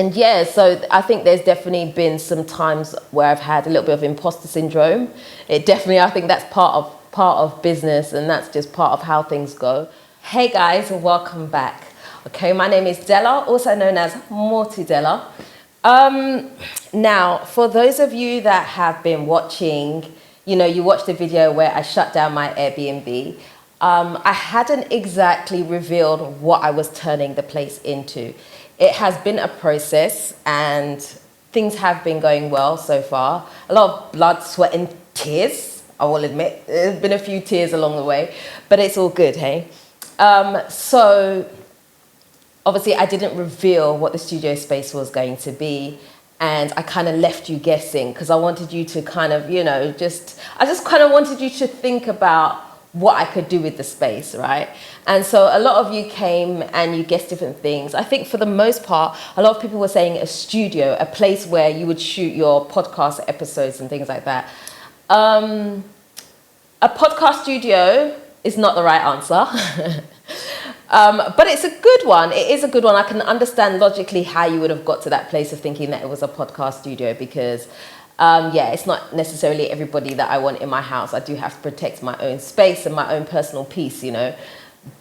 And yeah, so I think there's definitely been some times where I've had a little bit of imposter syndrome. It definitely, I think that's part of business, and that's just part of how things go. Hey guys, welcome back. Okay, my name is Dela, also known as Mortar. Now, for those of you that have been watching, you watched the video where I shut down my Airbnb. I hadn't exactly revealed what I was turning the place into. It has been a process and things have been going well so far. A lot of blood, sweat and tears, I will admit. There's been a few tears along the way, but it's all good, hey? So obviously I didn't reveal what the studio space was going to be, and I kind of left you guessing because I wanted you to kind of, I just kind of wanted you to think about what I could do with the space, right? And so a lot of you came and you guessed different things. I think for the most part, a lot of people were saying a studio, a place where you would shoot your podcast episodes and things like that. A podcast studio is not the right answer. But it's a good one. It is a good one. I can understand logically how you would have got to that place of thinking that it was a podcast studio because it's not necessarily everybody that I want in my house. I do have to protect my own space and my own personal peace,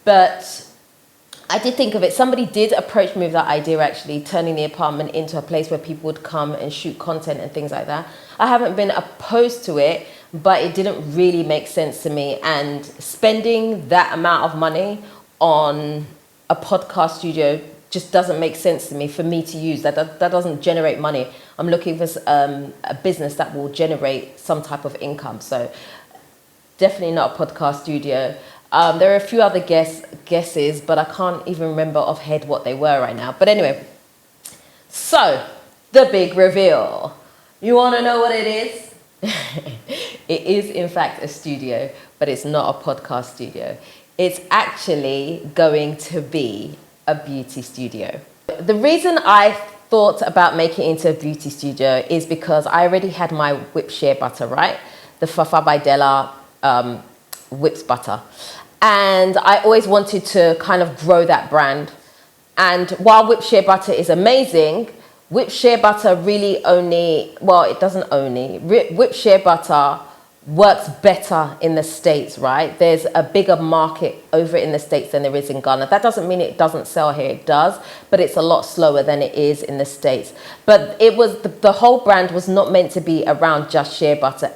But I did think of it. Somebody did approach me with that idea, actually, turning the apartment into a place where people would come and shoot content and things like that. I haven't been opposed to it, but it didn't really make sense to me. And spending that amount of money on a podcast studio just doesn't make sense to me for me to use. That doesn't generate money. I'm looking for a business that will generate some type of income. So definitely not a podcast studio. There are a few other guesses, but I can't even remember offhand what they were right now. But anyway, so the big reveal. You want to know what it is? It is in fact a studio, but it's not a podcast studio. It's actually going to be a beauty studio. The reason I thought about making it into a beauty studio is because I already had my whipped shea butter, right? The Fafa by Dela whipped butter. And I always wanted to kind of grow that brand. And while whipped shea butter is amazing, whipped shea butter really whipped shea butter works better in the States, right? There's a bigger market over in the States than there is in Ghana. That doesn't mean it doesn't sell here, it does, but it's a lot slower than it is in the States. But it was, the whole brand was not meant to be around just shea butter.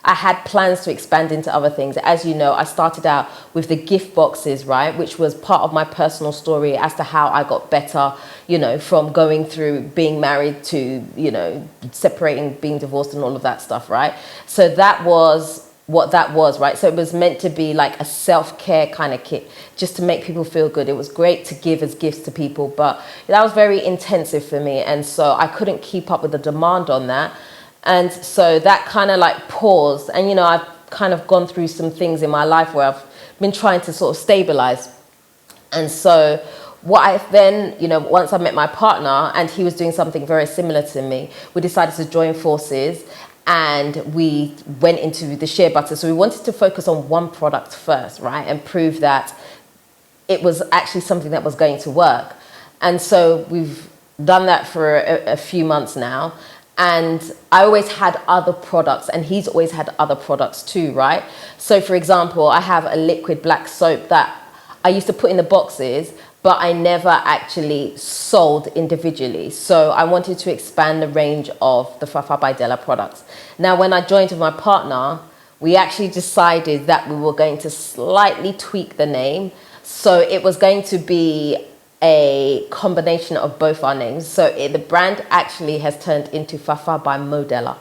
I had plans to expand into other things. As you know, I started out with the gift boxes, right? Which was part of my personal story as to how I got better, from going through being married to, separating, being divorced and all of that stuff, right? So that was what that was, right? So it was meant to be like a self-care kind of kit, just to make people feel good. It was great to give as gifts to people, but that was very intensive for me. And so I couldn't keep up with the demand on that. And so that kind of like paused. And, I've kind of gone through some things in my life where I've been trying to sort of stabilize. And so what I then, once I met my partner and he was doing something very similar to me, we decided to join forces and we went into the shea butter. So we wanted to focus on one product first, right? And prove that it was actually something that was going to work. And so we've done that for a few months now. And I always had other products and he's always had other products too, right? So for example, I have a liquid black soap that I used to put in the boxes, but I never actually sold individually. So I wanted to expand the range of the Fafa by Dela products. Now, when I joined with my partner, we actually decided that we were going to slightly tweak the name. So it was going to be a combination of both our names. So the brand actually has turned into Fafa by Modella,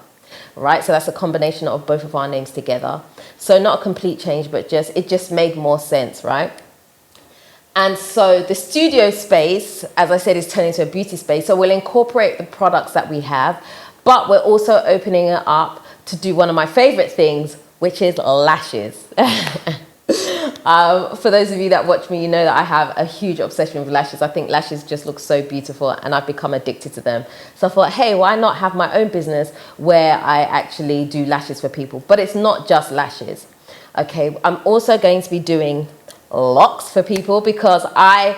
right? So that's a combination of both of our names together. So not a complete change, but it just made more sense, right? And so the studio space, as I said, is turning into a beauty space. So we'll incorporate the products that we have, but we're also opening it up to do one of my favorite things, which is lashes. For those of you that watch me, you know that I have a huge obsession with lashes. I think lashes just look so beautiful and I've become addicted to them. So I thought, hey, why not have my own business where I actually do lashes for people? But it's not just lashes. Okay, I'm also going to be doing locks for people because I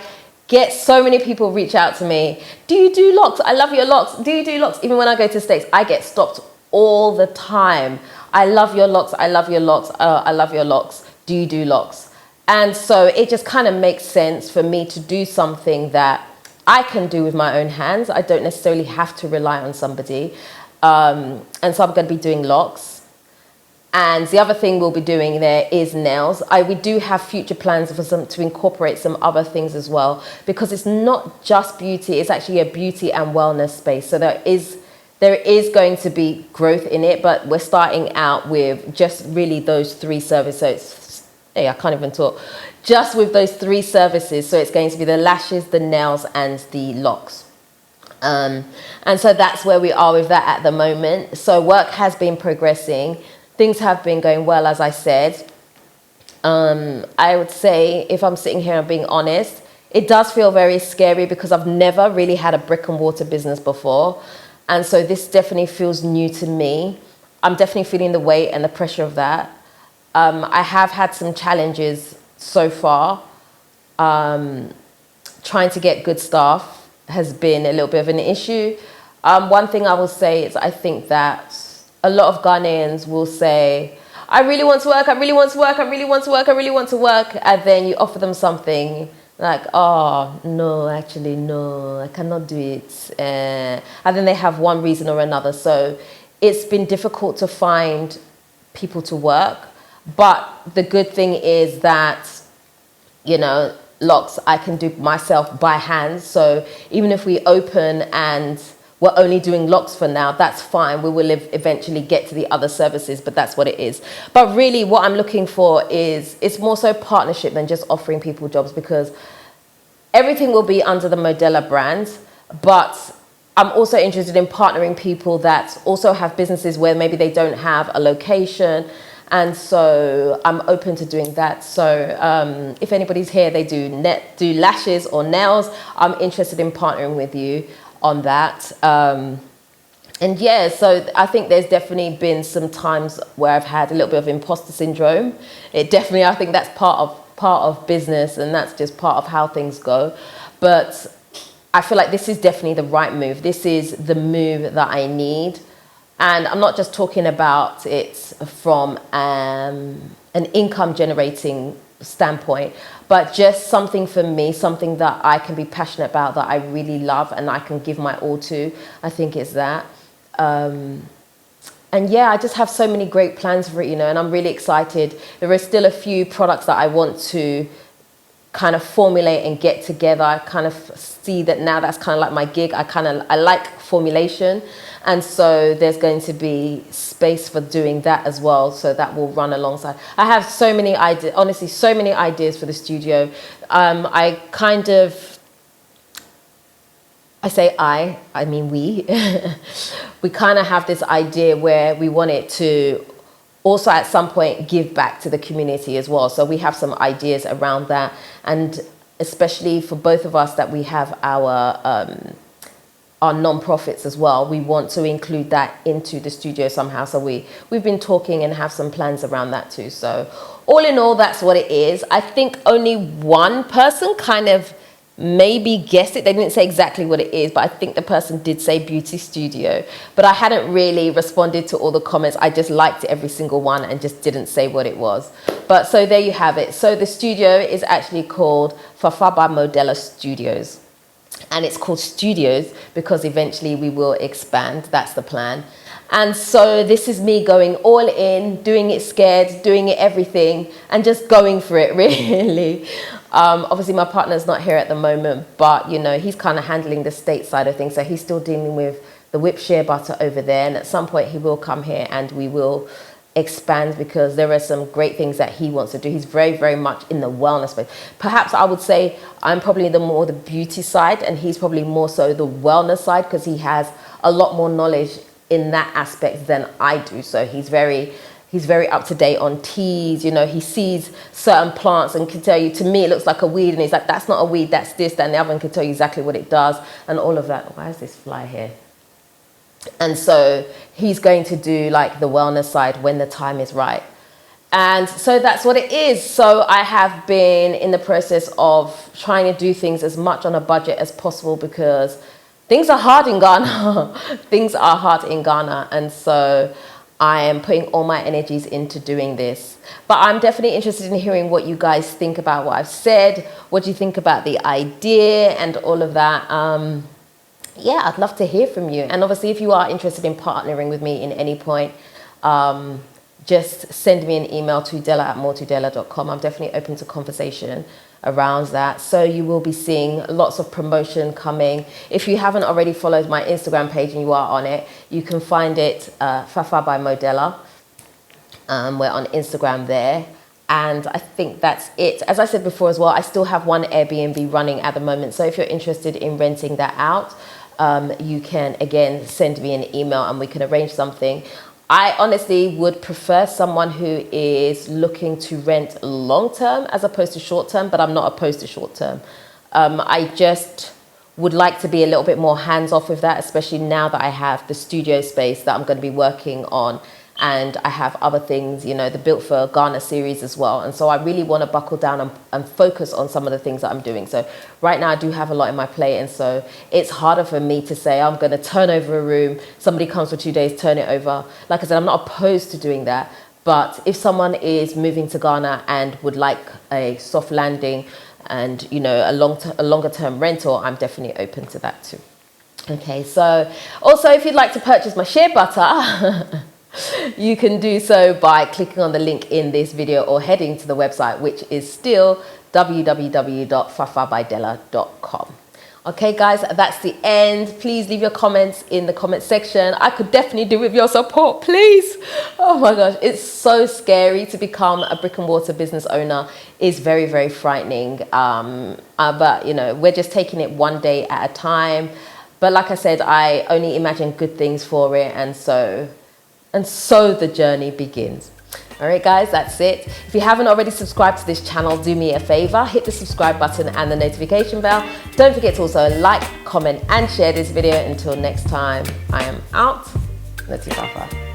get so many people reach out to me. Do you do locks? I love your locks. Do you do locks? Even when I go to States, I get stopped all the time. I love your locks. I love your locks. I love your locks. Do you do locks? And so it just kind of makes sense for me to do something that I can do with my own hands. I don't necessarily have to rely on somebody. And so I'm going to be doing locks. And the other thing we'll be doing there is nails. We do have future plans for to incorporate some other things as well, because it's not just beauty, it's actually a beauty and wellness space. So there is going to be growth in it, but we're starting out with just really those 3 services. So it's, hey, I can't even talk. Just with those 3 services. So it's going to be the lashes, the nails, and the locks. And so that's where we are with that at the moment. So work has been progressing. Things have been going well, as I said. I would say, if I'm sitting here and being honest, it does feel very scary because I've never really had a brick and mortar business before. And so this definitely feels new to me. I'm definitely feeling the weight and the pressure of that. I have had some challenges so far. Trying to get good staff has been a little bit of an issue. One thing I will say is I think that a lot of Ghanaians will say, I really want to work, I really want to work, I really want to work, I really want to work. And then you offer them something like, oh, no, actually, no, I cannot do it. And then they have one reason or another. So it's been difficult to find people to work. But the good thing is that, you know, locks I can do myself by hand. So even if we open and we're only doing locks for now, that's fine. We will eventually get to the other services, but that's what it is. But really what I'm looking for is, it's more so partnership than just offering people jobs, because everything will be under the Modella brand, but I'm also interested in partnering people that also have businesses where maybe they don't have a location. And so I'm open to doing that. So if anybody's here, they do lashes or nails, I'm interested in partnering with you on that. And yeah, so I think there's definitely been some times where I've had a little bit of imposter syndrome. I think that's part of business, and that's just part of how things go. But I feel like this is definitely the right move. This is the move that I need. And I'm not just talking about it from an income generating standpoint, but just something for me, something that I can be passionate about, that I really love and I can give my all to. I think it's that. And yeah, I just have so many great plans for it, you know, and I'm really excited. There are still a few products that I want to kind of formulate and get together. I kind of see that now that's kind of like my gig. I like formulation. And so there's going to be space for doing that as well. So that will run alongside. I have so many ideas, honestly, so many ideas for the studio. I mean we. We kind of have this idea where we want it to also at some point give back to the community as well. So we have some ideas around that. And especially for both of us that we have our non-profits as well, we want to include that into the studio somehow. So we've been talking and have some plans around that too. So all in all, that's what it is. I think only one person kind of maybe guessed it. They didn't say exactly what it is, but I think the person did say beauty studio. But I hadn't really responded to all the comments. I just liked every single one and just didn't say what it was. But so there you have it. So the studio is actually called Fafa by Modella Studios. And it's called Studios because eventually we will expand. That's the plan. And so this is me going all in, doing it scared, doing it everything, and just going for it, really. Obviously, my partner's not here at the moment, but, you know, he's kind of handling the state side of things. So he's still dealing with the whipped shea butter over there. And at some point, he will come here and we will expand because there are some great things that he wants to do. He's very, very much in the wellness space. Perhaps I would say I'm probably the beauty side and he's probably more so the wellness side because he has a lot more knowledge in that aspect than I do. So he's very up to date on teas. You know, he sees certain plants and can tell you, to me, it looks like a weed. And he's like, that's not a weed, that's this, that, and the other, and can tell you exactly what it does and all of that. Why is this fly here? And so he's going to do like the wellness side when the time is right. And so that's what it is. So I have been in the process of trying to do things as much on a budget as possible because things are hard in Ghana. Things are hard in Ghana. And so I am putting all my energies into doing this. But I'm definitely interested in hearing what you guys think about what I've said. What do you think about the idea and all of that? Yeah, I'd love to hear from you. And obviously, if you are interested in partnering with me in any point, just send me an email to dela@mortardela.com. I'm definitely open to conversation around that. So you will be seeing lots of promotion coming. If you haven't already followed my Instagram page and you are on it, you can find it Fafa by Modella. We're on Instagram there. And I think that's it. As I said before as well, I still have one Airbnb running at the moment. So if you're interested in renting that out, you can, again, send me an email and we can arrange something. I honestly would prefer someone who is looking to rent long-term as opposed to short-term, but I'm not opposed to short-term. I just would like to be a little bit more hands-off with that, especially now that I have the studio space that I'm going to be working on. And I have other things, you know, the Built for Ghana series as well. And so I really want to buckle down and focus on some of the things that I'm doing. So right now I do have a lot in my plate. And so it's harder for me to say, I'm going to turn over a room. Somebody comes for 2 days, turn it over. Like I said, I'm not opposed to doing that. But if someone is moving to Ghana and would like a soft landing and, you know, a longer term rental, I'm definitely open to that too. Okay, so also if you'd like to purchase my shea butter, you can do so by clicking on the link in this video or heading to the website, which is still www.fafabydela.com. Okay, guys, that's the end. Please leave your comments in the comment section. I could definitely do with your support, please. Oh my gosh, it's so scary to become a brick and mortar business owner. It's very, very frightening. But, you know, we're just taking it one day at a time. But like I said, I only imagine good things for it. And so the journey begins. All right, guys, that's it. If you haven't already subscribed to this channel, do me a favor, hit the subscribe button and the notification bell. Don't forget to also like, comment, and share this video. Until next time, I am out. Nutifafa.